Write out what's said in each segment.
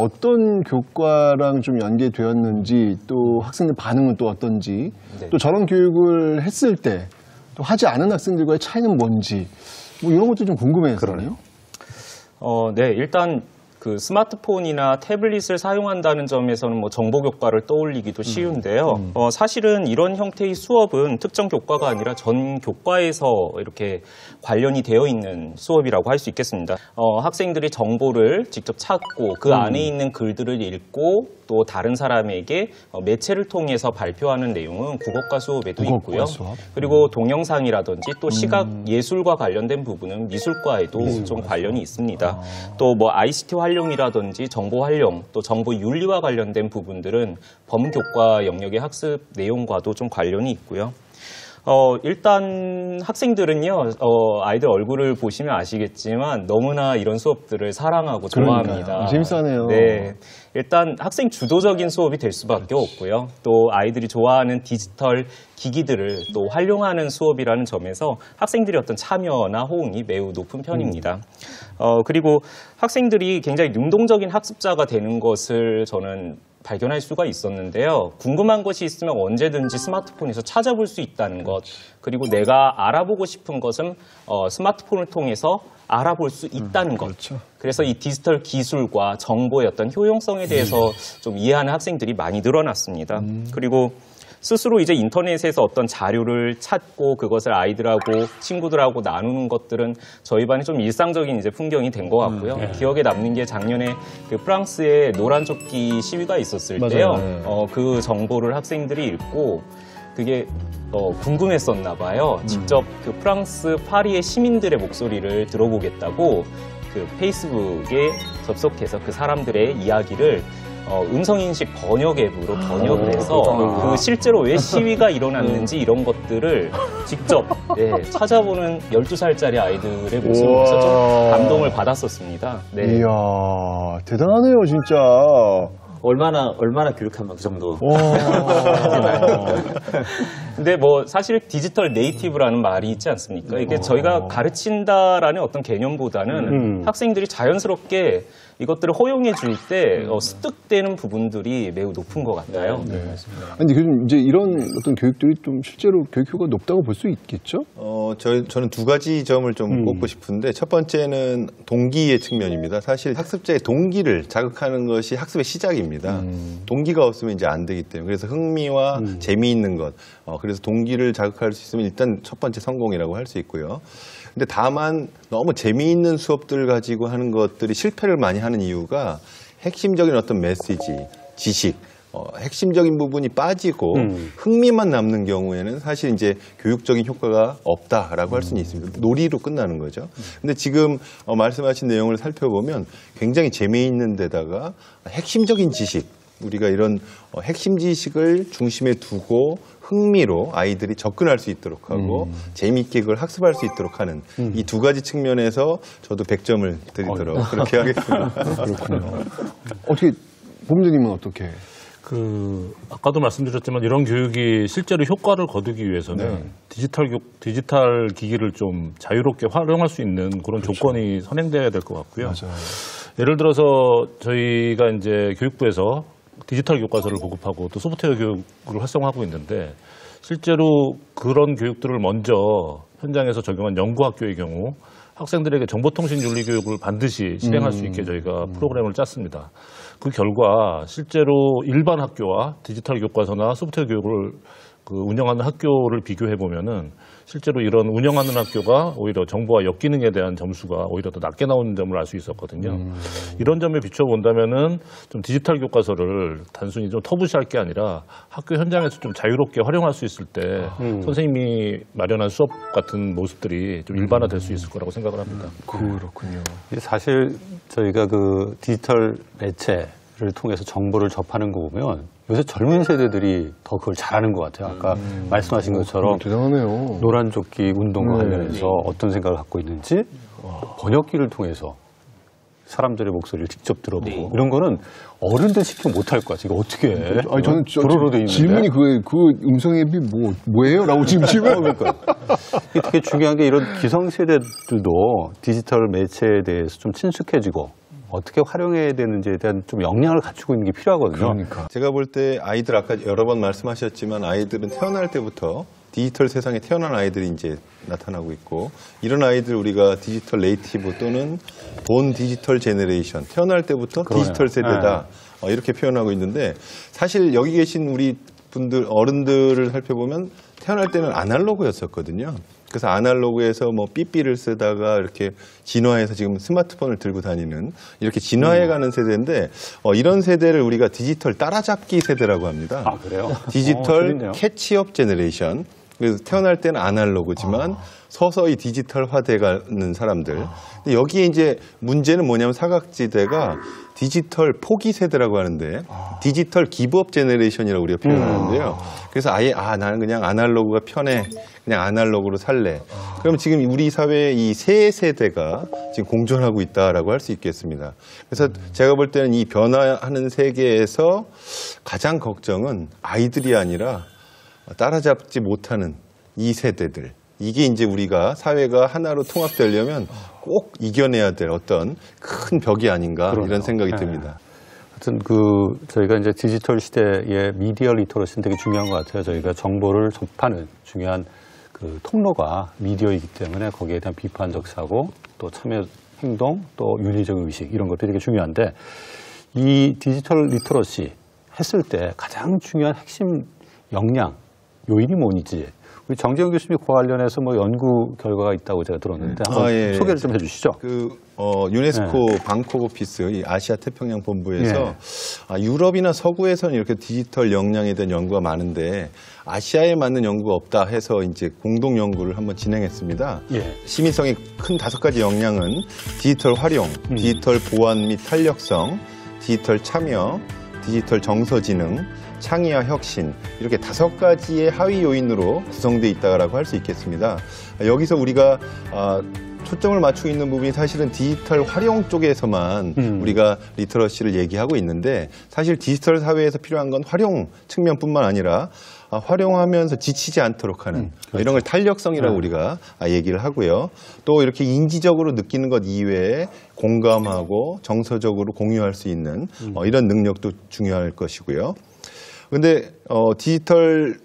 어떤 교과랑 좀 연계되었는지 또 학생들 반응은 또 어떤지 네. 또 저런 교육을 했을 때 또 하지 않은 학생들과의 차이는 뭔지 뭐 이런 것도 좀 궁금해서요. 네, 일단 그 스마트폰이나 태블릿을 사용한다는 점에서는 뭐 정보 교과를 떠올리기도 쉬운데요. 사실은 이런 형태의 수업은 특정 교과가 아니라 전 교과에서 이렇게 관련이 되어 있는 수업이라고 할 수 있겠습니다. 학생들이 정보를 직접 찾고 그 안에 있는 글들을 읽고 또 다른 사람에게 매체를 통해서 발표하는 내용은 국어과 수업에도 있고요. 그리고 동영상이라든지 또 시각 예술과 관련된 부분은 미술과에도 좀 관련이 있습니다. 또 뭐 ICT 활용이라든지 정보 활용, 또 정보 윤리와 관련된 부분들은 범교과 영역의 학습 내용과도 좀 관련이 있고요. 일단 학생들은요, 아이들 얼굴을 보시면 아시겠지만 너무나 이런 수업들을 사랑하고 좋아합니다. 재밌어하네요. 네. 일단 학생 주도적인 수업이 될 수밖에 없고요. 또 아이들이 좋아하는 디지털 기기들을 또 활용하는 수업이라는 점에서 학생들의 어떤 참여나 호응이 매우 높은 편입니다. 그리고 학생들이 굉장히 능동적인 학습자가 되는 것을 저는 발견할 수가 있었는데요. 궁금한 것이 있으면 언제든지 스마트폰에서 찾아볼 수 있다는 것, 그리고 내가 알아보고 싶은 것은 스마트폰을 통해서 알아볼 수 있다는 것. 그렇죠. 그래서 이 디지털 기술과 정보의 어떤 효용성에 대해서 좀 이해하는 학생들이 많이 늘어났습니다. 그리고 스스로 이제 인터넷에서 어떤 자료를 찾고 그것을 아이들하고 친구들하고 나누는 것들은 저희 반이 좀 일상적인 이제 풍경이 된 것 같고요. 기억에 남는 게 작년에 그 프랑스의 노란 조끼 시위가 있었을 때요. 그 정보를 학생들이 읽고 그게 궁금했었나 봐요. 직접 그 프랑스 파리의 시민들의 목소리를 들어보겠다고 그 페이스북에 접속해서 그 사람들의 이야기를 음성인식 번역 앱으로 번역을 해서 그 실제로 왜 시위가 일어났는지 이런 것들을 직접 찾아보는 12살짜리 아이들의 모습을 보면서 좀 감동을 받았었습니다. 네. 이야, 대단하네요, 진짜. 얼마나 교육하면 그 정도. 근데 뭐 사실 디지털 네이티브라는 말이 있지 않습니까? 이게 저희가 가르친다라는 어떤 개념보다는 학생들이 자연스럽게 이것들을 허용해 줄 때 습득되는 부분들이 매우 높은 것 같아요. 네. 근데 이제 이런 어떤 교육들이 좀 실제로 교육 효과가 높다고 볼 수 있겠죠? 저는 두 가지 점을 좀 꼽고 싶은데 첫 번째는 동기의 측면입니다. 사실 학습자의 동기를 자극하는 것이 학습의 시작입니다. 동기가 없으면 이제 안 되기 때문에 그래서 흥미와 재미있는 것, 그래서 동기를 자극할 수 있으면 일단 첫 번째 성공이라고 할 수 있고요. 근데 다만 너무 재미있는 수업들 가지고 하는 것들이 실패를 많이 하는 이유가 핵심적인 어떤 메시지, 지식, 핵심적인 부분이 빠지고 흥미만 남는 경우에는 사실 이제 교육적인 효과가 없다라고 할 수는 있습니다. 놀이로 끝나는 거죠. 근데 지금 말씀하신 내용을 살펴보면 굉장히 재미있는 데다가 핵심적인 지식, 우리가 이런 핵심 지식을 중심에 두고 흥미로 아이들이 접근할 수 있도록 하고 재미있게 그걸 학습할 수 있도록 하는 이 두 가지 측면에서 저도 100점을 드리도록 그렇게 하겠습니다. 그렇군요. 어떻게, 법무님은 어떻게? 아까도 말씀드렸지만 이런 교육이 실제로 효과를 거두기 위해서는 디지털 기기를 좀 자유롭게 활용할 수 있는 그런 조건이 선행돼야 될 것 같고요. 맞아요. 예를 들어서 저희가 이제 교육부에서 디지털 교과서를 보급하고 또 소프트웨어 교육을 활성화하고 있는데 실제로 그런 교육들을 먼저 현장에서 적용한 연구학교의 경우 학생들에게 정보통신윤리 교육을 반드시 실행할 수 있게 저희가 프로그램을 짰습니다. 그 결과 실제로 일반 학교와 디지털 교과서나 소프트웨어 교육을 운영하는 학교를 비교해 보면은 실제로 이런 운영하는 학교가 오히려 정보와 역기능에 대한 점수가 오히려 더 낮게 나오는 점을 알 수 있었거든요. 이런 점에 비춰본다면은 좀 디지털 교과서를 단순히 좀 터부시할 게 아니라 학교 현장에서 좀 자유롭게 활용할 수 있을 때 선생님이 마련한 수업 같은 모습들이 좀 일반화될 수 있을 거라고 생각을 합니다. 그렇군요. 사실 저희가 그 디지털 매체를 통해서 정보를 접하는 거 보면 요새 젊은 세대들이 더 그걸 잘하는 것 같아요. 아까 말씀하신 것처럼 대단하네요. 노란조끼 운동과 관련해서 어떤 생각을 갖고 있는지 번역기를 통해서 사람들의 목소리를 직접 들어보고 이런 거는 어른들 시키면 못할 것 같아요. 이거 어떻게 해? 아니, 저는 도로로 돼 있는데 질문이 그 음성 앱이 뭐예요? 라고 지금 그러니까 이게 되게 중요한 게 이런 기성세대들도 디지털 매체에 대해서 좀 친숙해지고 어떻게 활용해야 되는지에 대한 좀 역량을 갖추고 있는 게 필요하거든요. 그러니까. 제가 볼 때 아이들 아까 여러 번 말씀하셨지만 아이들은 태어날 때부터 디지털 세상에 태어난 아이들이 이제 나타나고 있고 이런 아이들 우리가 디지털 네이티브 또는 본 디지털 제너레이션 태어날 때부터 그러네요. 디지털 세대다 이렇게 표현하고 있는데 사실 여기 계신 우리 분들 어른들을 살펴보면 태어날 때는 아날로그였었거든요. 그래서 아날로그에서 뭐 삐삐를 쓰다가 이렇게 진화해서 지금 스마트폰을 들고 다니는 이렇게 진화해가는 세대인데 이런 세대를 우리가 디지털 따라잡기 세대라고 합니다. 아, 그래요? 디지털 재밌네요. 캐치업 제너레이션. 그래서 태어날 때는 아날로그지만 서서히 디지털화돼가는 사람들. 근데 여기에 이제 문제는 뭐냐면 사각지대가 디지털 포기 세대라고 하는데 디지털 기브업 제너레이션이라고 우리가 표현하는데요. 그래서 아예 나는 그냥 아날로그가 편해. 그냥 아날로그로 살래. 그럼 지금 우리 사회의 이 세 세대가 지금 공존하고 있다라고 할 수 있겠습니다. 그래서 제가 볼 때는 이 변화하는 세계에서 가장 걱정은 아이들이 아니라 따라잡지 못하는 이 세대들. 이게 이제 우리가 사회가 하나로 통합되려면 꼭 이겨내야 될 어떤 큰 벽이 아닌가 그러네요. 이런 생각이 네. 듭니다. 하여튼 저희가 이제 디지털 시대의 미디어 리터러시는 되게 중요한 것 같아요. 저희가 정보를 접하는 중요한 그 통로가 미디어이기 때문에 거기에 대한 비판적 사고, 또 참여 행동, 또 윤리적 의식 이런 것들이 되게 중요한데 이 디지털 리터러시 했을 때 가장 중요한 핵심 역량, 요인이 뭔지 우리 정재영 교수님이 그와 관련해서 뭐 연구 결과가 있다고 제가 들었는데 한번 예. 소개를 좀 해주시죠. 유네스코 방콕 오피스 이 아시아 태평양 본부에서 유럽이나 서구에서는 이렇게 디지털 역량에 대한 연구가 많은데 아시아에 맞는 연구가 없다 해서 이제 공동 연구를 한번 진행했습니다. 예. 시민성이 큰 5가지 역량은 디지털 활용, 디지털 보안 및 탄력성, 디지털 참여, 디지털 정서지능, 창의와 혁신 이렇게 5가지의 하위 요인으로 구성되어 있다고 할 수 있겠습니다. 여기서 우리가 초점을 맞추고 있는 부분이 사실은 디지털 활용 쪽에서만 우리가 리터러시를 얘기하고 있는데 사실 디지털 사회에서 필요한 건 활용 측면뿐만 아니라 활용하면서 지치지 않도록 하는 이런 걸 탄력성이라고 우리가 얘기를 하고요. 또 이렇게 인지적으로 느끼는 것 이외에 공감하고 정서적으로 공유할 수 있는 이런 능력도 중요할 것이고요. 근데 디지털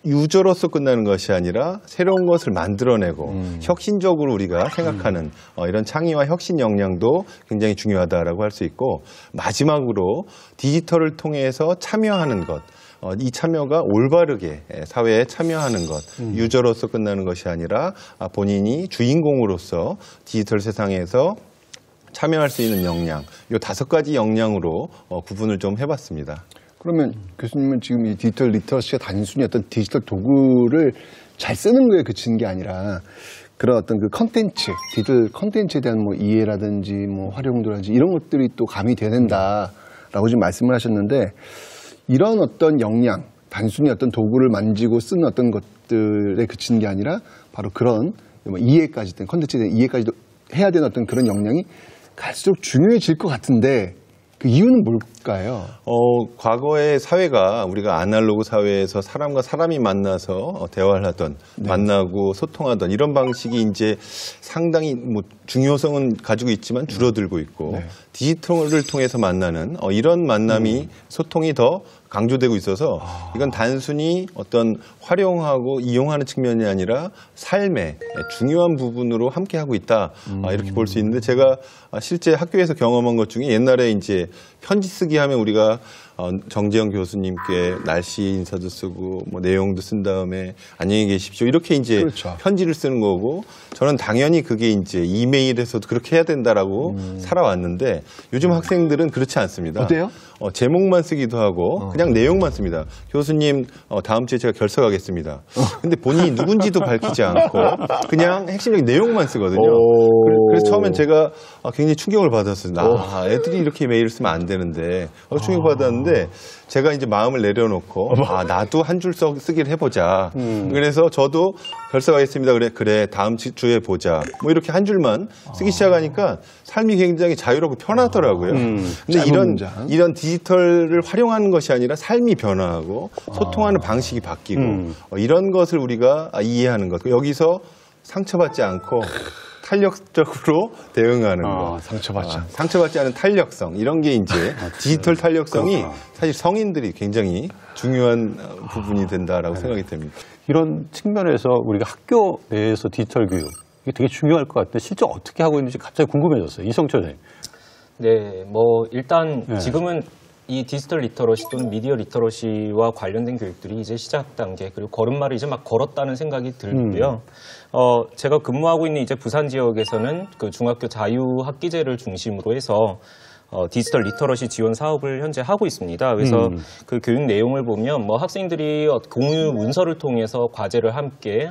유저로서 끝나는 것이 아니라 새로운 것을 만들어내고 혁신적으로 우리가 생각하는 이런 창의와 혁신 역량도 굉장히 중요하다라고 할 수 있고 마지막으로 디지털을 통해서 참여하는 것. 이 참여가 올바르게 사회에 참여하는 것, 유저로서 끝나는 것이 아니라 본인이 주인공으로서 디지털 세상에서 참여할 수 있는 역량, 이 5가지 역량으로 구분을 좀 해봤습니다. 그러면 교수님은 지금 이 디지털 리터러시가 단순히 어떤 디지털 도구를 잘 쓰는 거에 그치는 게 아니라 그런 어떤 그 컨텐츠, 디지털 컨텐츠에 대한 뭐 이해라든지 뭐 활용도라든지 이런 것들이 또 가미돼야 된다라고 지금 말씀을 하셨는데 이런 어떤 역량, 단순히 어떤 도구를 만지고 쓰는 어떤 것들에 그치는 게 아니라 바로 그런 뭐 이해까지 된 컨텐츠에 대한 이해까지도 해야 되는 어떤 그런 역량이 갈수록 중요해질 것 같은데 그 이유는 뭘까요? 과거의 사회가 우리가 아날로그 사회에서 사람과 사람이 만나서 대화를 하던, 만나고 소통하던 이런 방식이 이제 상당히 뭐 중요성은 가지고 있지만 줄어들고 있고 디지털을 통해서 만나는 이런 만남이 소통이 더 강조되고 있어서 이건 단순히 어떤 활용하고 이용하는 측면이 아니라 삶의 중요한 부분으로 함께 하고 있다. 이렇게 볼 수 있는데 제가 실제 학교에서 경험한 것 중에 옛날에 이제 편지 쓰기 하면 우리가 정재영 교수님께 날씨 인사도 쓰고 뭐 내용도 쓴 다음에 안녕히 계십시오. 이렇게 이제 그렇죠. 편지를 쓰는 거고 저는 당연히 그게 이제 이메일에서도 그렇게 해야 된다라고 살아왔는데 요즘 학생들은 그렇지 않습니다. 어때요? 제목만 쓰기도 하고 그냥 내용만 씁니다. 교수님 다음 주에 제가 결석하겠습니다. 근데 본인이 누군지도 밝히지 않고 그냥 핵심적인 내용만 쓰거든요. 그래서 처음엔 제가 굉장히 충격을 받았어요. 애들이 이렇게 메일을 쓰면 안 되는데 충격받았는데 제가 이제 마음을 내려놓고 나도 한 줄 쓰기를 해보자. 그래서 저도 결석하겠습니다. 그래 다음 주에 보자. 뭐 이렇게 한 줄만 쓰기 시작하니까 삶이 굉장히 자유롭고 편하더라고요. 근데 이런 디지털을 활용하는 것이 아니라 삶이 변화하고 소통하는 방식이 바뀌고 이런 것을 우리가 이해하는 것. 여기서 상처받지 않고 탄력적으로 대응하는 거. 상처받지 않고. 상처받지 않은 탄력성. 이런 게 이제 디지털 탄력성이 그렇구나. 사실 성인들이 굉장히 중요한 부분이 된다라고 생각이 됩니다. 이런 측면에서 우리가 학교 내에서 디지털 교육 이게 되게 중요할 것 같은데 실제 어떻게 하고 있는지 갑자기 궁금해졌어요. 이성철 선생님. 네, 뭐 일단 네. 지금은 이 디지털 리터러시 또는 미디어 리터러시와 관련된 교육들이 이제 시작 단계, 그리고 걸음마를 이제 막 걸었다는 생각이 들고요. 제가 근무하고 있는 이제 부산 지역에서는 그 중학교 자유학기제를 중심으로 해서 디지털 리터러시 지원 사업을 현재 하고 있습니다. 그래서 그 교육 내용을 보면 뭐 학생들이 공유 문서를 통해서 과제를 함께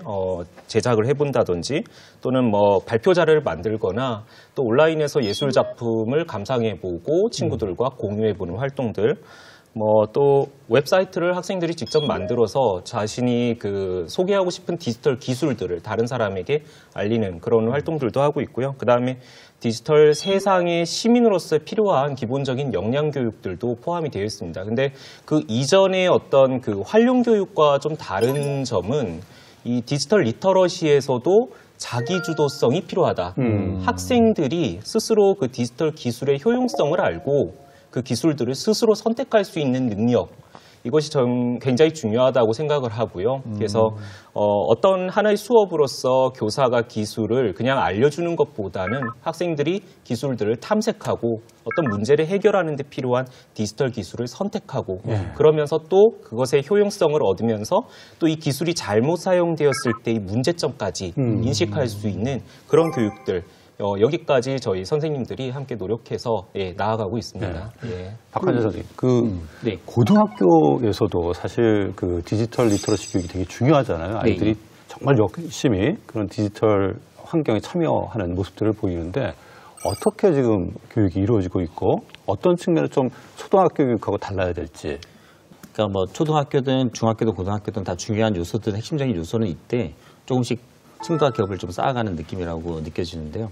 제작을 해본다든지 또는 뭐 발표 자료를 만들거나 또 온라인에서 예술 작품을 감상해보고 친구들과 공유해보는 활동들, 뭐 또 웹사이트를 학생들이 직접 만들어서 자신이 그 소개하고 싶은 디지털 기술들을 다른 사람에게 알리는 그런 활동들도 하고 있고요. 그 다음에 디지털 세상의 시민으로서 필요한 기본적인 역량 교육들도 포함이 되어 있습니다. 근데 그 이전의 어떤 그 활용 교육과 좀 다른 점은 이 디지털 리터러시에서도 자기 주도성이 필요하다. 학생들이 스스로 그 디지털 기술의 효용성을 알고 그 기술들을 스스로 선택할 수 있는 능력, 이것이 전 굉장히 중요하다고 생각을 하고요. 그래서 어떤 하나의 수업으로서 교사가 기술을 그냥 알려주는 것보다는 학생들이 기술들을 탐색하고 어떤 문제를 해결하는 데 필요한 디지털 기술을 선택하고 그러면서 또 그것의 효용성을 얻으면서 또 이 기술이 잘못 사용되었을 때의 문제점까지 인식할 수 있는 그런 교육들, 여기까지 저희 선생님들이 함께 노력해서 나아가고 있습니다. 예. 박한재 선생님, 네. 고등학교에서도 사실 그 디지털 리터러시 교육이 되게 중요하잖아요. 아이들이 정말 열심히 그런 디지털 환경에 참여하는 모습들을 보이는데 어떻게 지금 교육이 이루어지고 있고 어떤 측면을 좀 초등학교 교육하고 달라야 될지. 그러니까 뭐 초등학교든 중학교든 고등학교든 다 중요한 요소들, 핵심적인 요소는 이때 조금씩 층과 겹을 좀 쌓아가는 느낌이라고 느껴지는데요.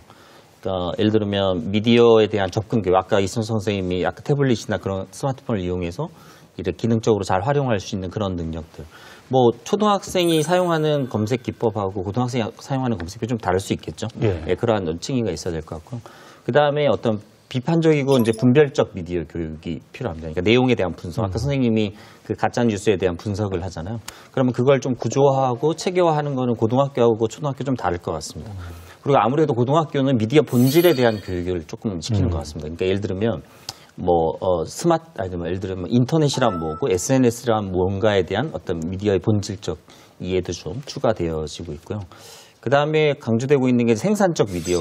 그러니까 예를 들면 미디어에 대한 접근 교육, 아까 이승수 선생님이 아까 태블릿이나 그런 스마트폰을 이용해서 이렇게 기능적으로 잘 활용할 수 있는 그런 능력들. 뭐 초등학생이 사용하는 검색 기법하고 고등학생이 사용하는 검색 기법이 좀 다를 수 있겠죠. 예, 그러한 층위가 있어야 될 것 같고. 그 다음에 어떤 비판적이고 이제 분별적 미디어 교육이 필요합니다. 그러니까 내용에 대한 분석. 아까 선생님이 그 가짜 뉴스에 대한 분석을 하잖아요. 그러면 그걸 좀 구조화하고 체계화하는 거는 고등학교하고 초등학교 좀 다를 것 같습니다. 그리고 아무래도 고등학교는 미디어 본질에 대한 교육을 조금 시키는 것 같습니다. 그러니까 예를 들면 뭐 예를 들면 인터넷이란 뭐고 SNS란 무언가에 대한 어떤 미디어의 본질적 이해도 좀 추가되어지고 있고요. 그 다음에 강조되고 있는 게 생산적 미디어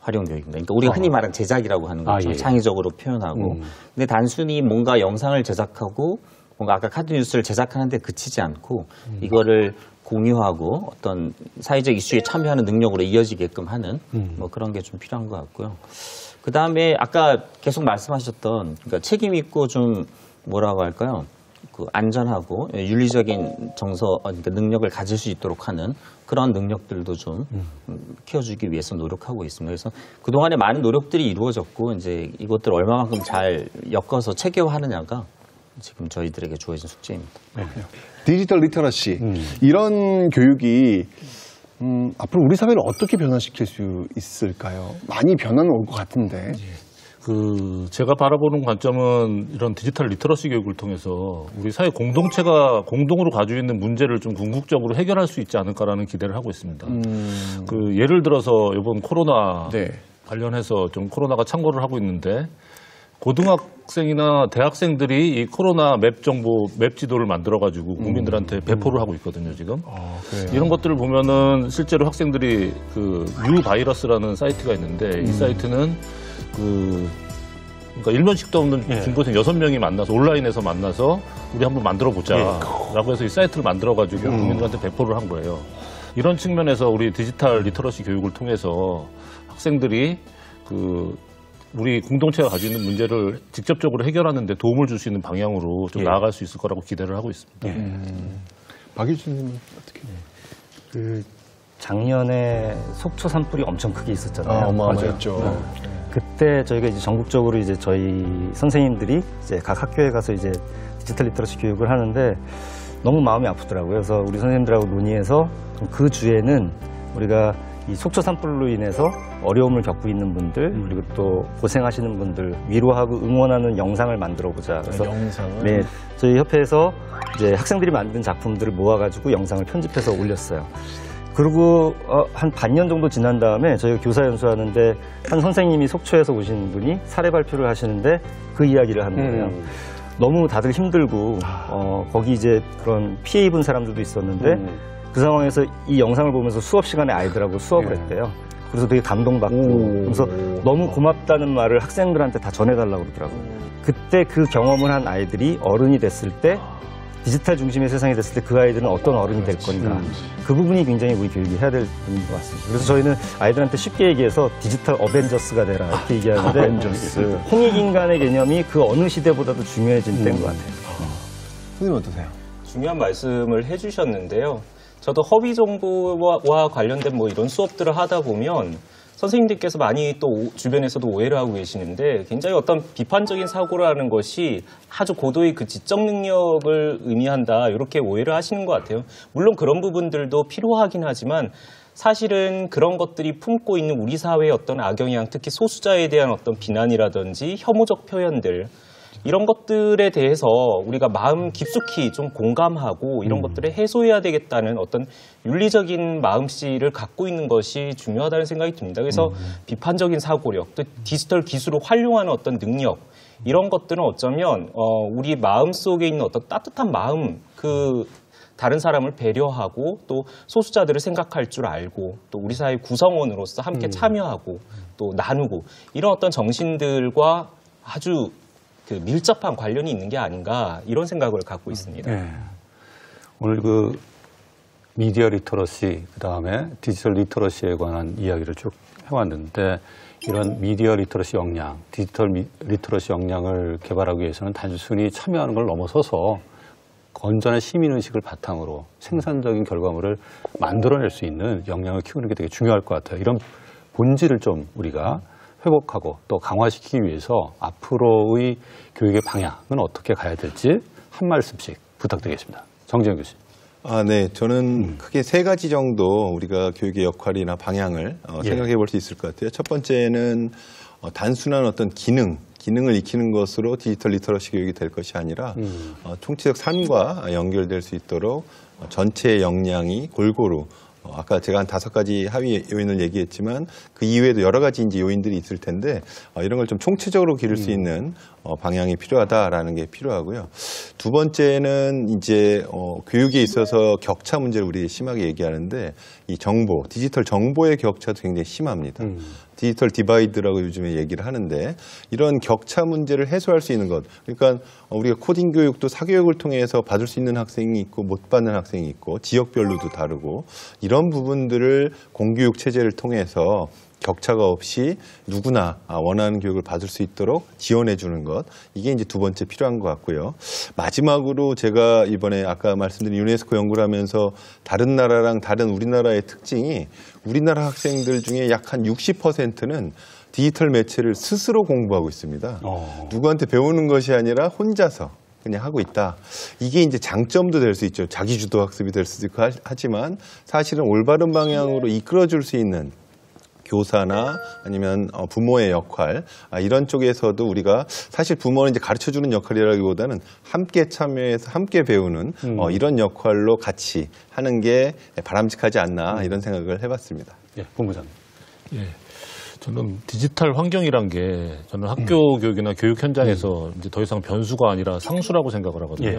활용 교육입니다. 그러니까 우리가 흔히 말하는 제작이라고 하는 거죠. 창의적으로 표현하고. 근데 단순히 뭔가 영상을 제작하고 뭔가 아까 카드 뉴스를 제작하는 데 그치지 않고 이거를 공유하고 어떤 사회적 이슈에 참여하는 능력으로 이어지게끔 하는 뭐 그런 게 좀 필요한 것 같고요. 그 다음에 아까 계속 말씀하셨던 그러니까 책임 있고 좀 뭐라고 할까요? 그 안전하고 윤리적인 그러니까 능력을 가질 수 있도록 하는 그런 능력들도 좀 키워주기 위해서 노력하고 있습니다. 그래서 그동안에 많은 노력들이 이루어졌고 이제 이것들 얼마만큼 잘 엮어서 체계화하느냐가 지금 저희들에게 주어진 숙제입니다. 디지털 리터러시 이런 교육이 앞으로 우리 사회를 어떻게 변화시킬 수 있을까요? 많이 변화는 올 것 같은데. 제가 바라보는 관점은 이런 디지털 리터러시 교육을 통해서 우리 사회 공동체가 공동으로 가지고 있는 문제를 좀 궁극적으로 해결할 수 있지 않을까라는 기대를 하고 있습니다. 예를 들어서 이번 코로나 관련해서 좀 코로나가 창궐을 하고 있는데 고등학생이나 대학생들이 이 코로나 맵 정보, 맵 지도를 만들어가지고 국민들한테 배포를 하고 있거든요, 지금. 이런 것들을 보면은 실제로 학생들이 그 뉴바이러스라는 사이트가 있는데 이 사이트는 그러니까 일면식도 없는 중고생 6명이 만나서 온라인에서 만나서 우리 한번 만들어 보자라고 해서 이 사이트를 만들어가지고 국민들한테 배포를 한 거예요. 이런 측면에서 우리 디지털 리터러시 교육을 통해서 학생들이 우리 공동체가 가지고 있는 문제를 직접적으로 해결하는 데 도움을 줄 수 있는 방향으로 좀 나아갈 수 있을 거라고 기대를 하고 있습니다. 박일준 님은 어떻게? 작년에 속초 산불이 엄청 크게 있었잖아요. 맞았죠. 그때 저희가 이제 전국적으로 이제 저희 선생님들이 이제 각 학교에 가서 이제 디지털 리터러시 교육을 하는데 너무 마음이 아프더라고요. 그래서 우리 선생님들하고 논의해서 그 주에는 우리가 이 속초 산불로 인해서 어려움을 겪고 있는 분들 그리고 또 고생하시는 분들 위로하고 응원하는 영상을 만들어 보자. 그래서 네, 저희 협회에서 이제 학생들이 만든 작품들을 모아가지고 영상을 편집해서 올렸어요. 그리고 한 반년 정도 지난 다음에 저희가 교사 연수하는데 한 선생님이 속초에서 오신 분이 사례 발표를 하시는데 그 이야기를 하는 거예요. 너무 다들 힘들고 거기 이제 그런 피해 입은 사람들도 있었는데 그 상황에서 이 영상을 보면서 수업 시간에 아이들하고 수업을 했대요. 그래서 되게 감동받고 그래서 너무 고맙다는 말을 학생들한테 다 전해달라고 그러더라고요. 그때 그 경험을 한 아이들이 어른이 됐을 때 디지털 중심의 세상이 됐을 때 그 아이들은 어떤 어른이 될 건가. 그 부분이 굉장히 우리 교육이 해야 될 부분인 것 같습니다. 그래서 저희는 아이들한테 쉽게 얘기해서 디지털 어벤져스가 되라 이렇게 얘기하는데 홍익인간의 개념이 그 어느 시대보다도 중요해진 때인 것 같아요. 선생님 어떠세요? 중요한 말씀을 해주셨는데요. 저도 허위 정보와 관련된 뭐 이런 수업들을 하다 보면 선생님들께서 많이 또 주변에서도 오해를 하고 계시는데 굉장히 어떤 비판적인 사고라는 것이 아주 고도의 그 지적 능력을 의미한다 이렇게 오해를 하시는 것 같아요. 물론 그런 부분들도 필요하긴 하지만 사실은 그런 것들이 품고 있는 우리 사회의 어떤 악영향, 특히 소수자에 대한 어떤 비난이라든지 혐오적 표현들 이런 것들에 대해서 우리가 마음 깊숙이 좀 공감하고 이런 것들을 해소해야 되겠다는 어떤 윤리적인 마음씨를 갖고 있는 것이 중요하다는 생각이 듭니다. 그래서 비판적인 사고력, 또 디지털 기술을 활용하는 어떤 능력 이런 것들은 어쩌면 우리 마음 속에 있는 어떤 따뜻한 마음 그 다른 사람을 배려하고 또 소수자들을 생각할 줄 알고 또 우리 사회 구성원으로서 함께 참여하고 또 나누고 이런 어떤 정신들과 아주 그 밀접한 관련이 있는 게 아닌가 이런 생각을 갖고 있습니다. 네. 오늘 그 미디어 리터러시 그다음에 디지털 리터러시에 관한 이야기를 쭉 해왔는데 이런 미디어 리터러시 역량, 디지털 리터러시 역량을 개발하기 위해서는 단순히 참여하는 걸 넘어서서 건전한 시민의식을 바탕으로 생산적인 결과물을 만들어낼 수 있는 역량을 키우는 게 되게 중요할 것 같아요. 이런 본질을 좀 우리가 회복하고 또 강화시키기 위해서 앞으로의 교육의 방향은 어떻게 가야 될지 한 말씀씩 부탁드리겠습니다. 정재영 교수님. 네. 저는 크게 세 가지 정도 우리가 교육의 역할이나 방향을 생각해 볼 수 있을 것 같아요. 첫 번째는 단순한 어떤 기능을 익히는 것으로 디지털 리터러시 교육이 될 것이 아니라 총체적 삶과 연결될 수 있도록 전체 역량이 골고루 아까 제가 한 5가지 하위 요인을 얘기했지만 그 이외에도 여러 가지 이제 요인들이 있을 텐데 이런 걸 좀 총체적으로 기를 수 있는 방향이 필요하다라는 게 필요하고요. 두 번째는 이제 교육에 있어서 격차 문제를 우리 심하게 얘기하는데 이 정보, 디지털 정보의 격차도 굉장히 심합니다. 디지털 디바이드라고 요즘에 얘기를 하는데 이런 격차 문제를 해소할 수 있는 것. 그러니까 우리가 코딩 교육도 사교육을 통해서 받을 수 있는 학생이 있고 못 받는 학생이 있고 지역별로도 다르고 이런 부분들을 공교육 체제를 통해서 격차가 없이 누구나 원하는 교육을 받을 수 있도록 지원해 주는 것. 이게 이제 두 번째 필요한 것 같고요. 마지막으로 제가 이번에 아까 말씀드린 유네스코 연구를 하면서 다른 나라랑 다른 우리나라의 특징이 우리나라 학생들 중에 약 한 60%는 디지털 매체를 스스로 공부하고 있습니다. 누구한테 배우는 것이 아니라 혼자서 그냥 하고 있다. 이게 이제 장점도 될 수 있죠. 자기주도 학습이 될 수도 있고 하지만 사실은 올바른 방향으로 이끌어줄 수 있는 교사나 아니면 부모의 역할 이런 쪽에서도 우리가 사실 부모는 이제 가르쳐주는 역할이라기보다는 함께 참여해서 함께 배우는 이런 역할로 같이 하는 게 바람직하지 않나 이런 생각을 해봤습니다. 예, 본부장님. 예. 저는 디지털 환경이란 게 저는 학교 교육이나 교육 현장에서 이제 더 이상 변수가 아니라 상수라고 생각을 하거든요.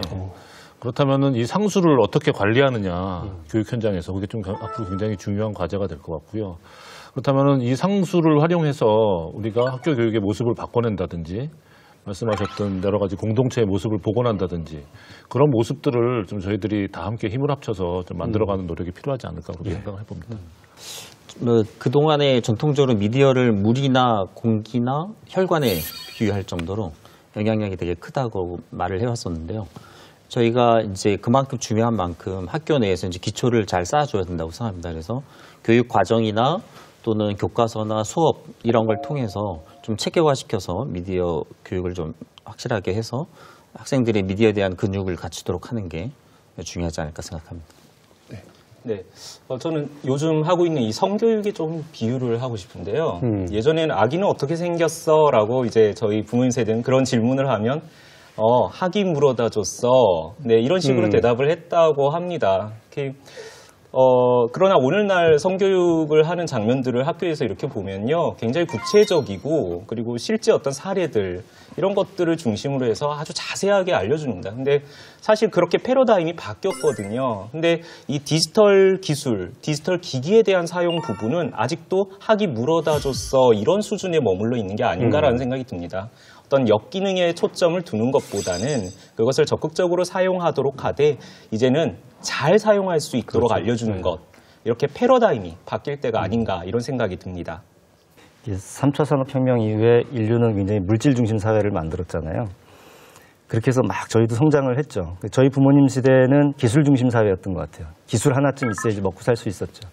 그렇다면은 이 상수를 어떻게 관리하느냐 교육 현장에서 그게 좀 앞으로 굉장히 중요한 과제가 될 것 같고요. 그렇다면은 이 상수를 활용해서 우리가 학교 교육의 모습을 바꿔낸다든지 말씀하셨던 여러 가지 공동체의 모습을 복원한다든지 그런 모습들을 좀 저희들이 다 함께 힘을 합쳐서 좀 만들어가는 노력이 필요하지 않을까 그렇게 생각을 해봅니다. 그동안에 전통적으로 미디어를 물이나 공기나 혈관에 비유할 정도로 영향력이 되게 크다고 말을 해왔었는데요. 저희가 이제 그만큼 중요한 만큼 학교 내에서 이제 기초를 잘 쌓아줘야 된다고 생각합니다. 그래서 교육 과정이나 또는 교과서나 수업 이런 걸 통해서 좀 체계화시켜서 미디어 교육을 좀 확실하게 해서 학생들이 미디어에 대한 근육을 갖추도록 하는 게 중요하지 않을까 생각합니다. 네. 네, 저는 요즘 하고 있는 이 성교육에 좀 비유를 하고 싶은데요. 예전에는 아기는 어떻게 생겼어? 라고 이제 저희 부모님 세대는 그런 질문을 하면 학이 물어다 줬어. 네, 이런 식으로 대답을 했다고 합니다. 그러나 오늘날 성교육을 하는 장면들을 학교에서 이렇게 보면요. 굉장히 구체적이고 그리고 실제 어떤 사례들 이런 것들을 중심으로 해서 아주 자세하게 알려줍니다. 근데 사실 그렇게 패러다임이 바뀌었거든요. 근데 이 디지털 기술, 디지털 기기에 대한 사용 부분은 아직도 학이 물어다 줬어 이런 수준에 머물러 있는 게 아닌가라는 생각이 듭니다. 어떤 역기능에 초점을 두는 것보다는 그것을 적극적으로 사용하도록 하되 이제는 잘 사용할 수 있도록 알려주는 것 이렇게 패러다임이 바뀔 때가 아닌가 이런 생각이 듭니다. 3차 산업혁명 이후에 인류는 굉장히 물질 중심 사회를 만들었잖아요. 그렇게 해서 막 저희도 성장을 했죠. 저희 부모님 시대는 기술 중심 사회였던 것 같아요. 기술 하나쯤 있어야지 먹고 살 수 있었죠.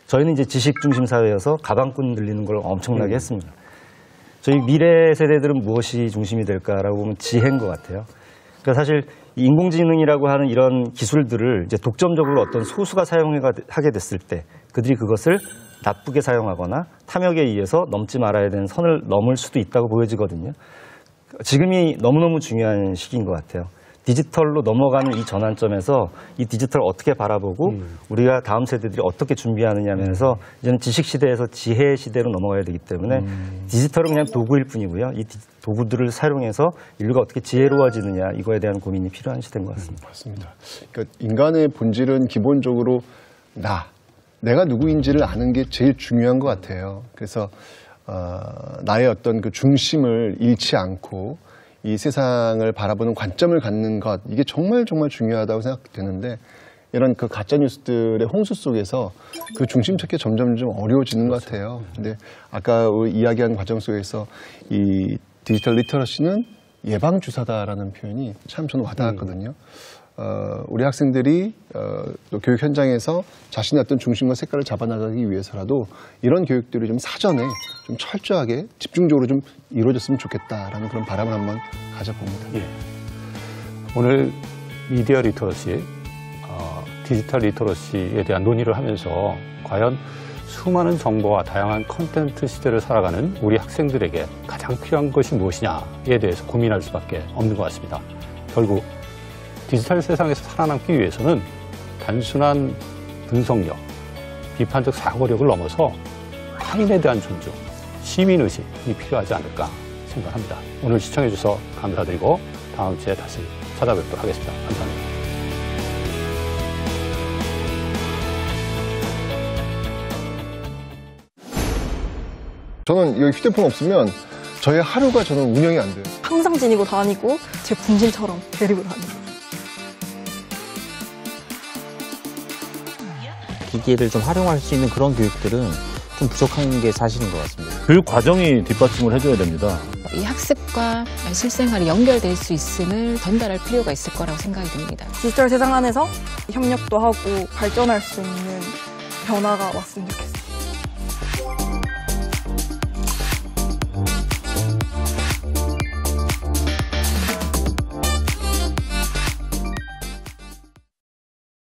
저희는 이제 지식 중심 사회여서 가방끈 들리는 걸 엄청나게 했습니다. 저희 미래 세대들은 무엇이 중심이 될까라고 보면 지혜인 것 같아요. 그러니까 사실 인공지능이라고 하는 이런 기술들을 이제 독점적으로 어떤 소수가 사용하게 됐을 때 그들이 그것을 나쁘게 사용하거나 탐욕에 의해서 넘지 말아야 되는 선을 넘을 수도 있다고 보여지거든요. 지금이 너무너무 중요한 시기인 것 같아요. 디지털로 넘어가는 이 전환점에서 이 디지털을 어떻게 바라보고 우리가 다음 세대들이 어떻게 준비하느냐면서 이제는 지식 시대에서 지혜 시대로 넘어가야 되기 때문에 디지털은 그냥 도구일 뿐이고요. 이 도구들을 사용해서 인류가 어떻게 지혜로워지느냐 이거에 대한 고민이 필요한 시대인 것 같습니다. 맞습니다. 그러니까 인간의 본질은 기본적으로 내가 누구인지를 아는 게 제일 중요한 것 같아요. 그래서 나의 어떤 그 중심을 잃지 않고 이 세상을 바라보는 관점을 갖는 것 이게 정말 중요하다고 생각되는데 이런 그 가짜 뉴스들의 홍수 속에서 그 중심 찾기 점점 좀 어려워지는 것 같아요. 근데 아까 이야기한 과정 속에서 이 디지털 리터러시는 예방 주사다라는 표현이 참 저는 와닿았거든요. 우리 학생들이 또 교육 현장에서 자신의 어떤 중심과 색깔을 잡아나가기 위해서라도 이런 교육들이 좀 사전에 좀 철저하게 집중적으로 좀 이루어졌으면 좋겠다라는 그런 바람을 한번 가져봅니다. 예. 오늘 미디어 리터러시, 디지털 리터러시에 대한 논의를 하면서 과연 수많은 정보와 다양한 콘텐츠 시대를 살아가는 우리 학생들에게 가장 필요한 것이 무엇이냐에 대해서 고민할 수밖에 없는 것 같습니다. 결국 디지털 세상에서 살아남기 위해서는 단순한 분석력, 비판적 사고력을 넘어서 타인에 대한 존중, 시민의식이 필요하지 않을까 생각합니다. 오늘 시청해 주셔서 감사드리고 다음 주에 다시 찾아뵙도록 하겠습니다. 감사합니다. 저는 여기 휴대폰 없으면 저의 하루가 저는 운영이 안 돼요. 항상 지니고 다니고 제 분신처럼 데리고 다니고. 기기를 좀 활용할 수 있는 그런 교육들은 좀 부족한 게 사실인 것 같습니다. 교육 과정이 뒷받침을 해줘야 됩니다. 이 학습과 실생활이 연결될 수 있음을 전달할 필요가 있을 거라고 생각이 듭니다. 디지털 세상 안에서 협력도 하고 발전할 수 있는 변화가 왔으면 좋겠어요.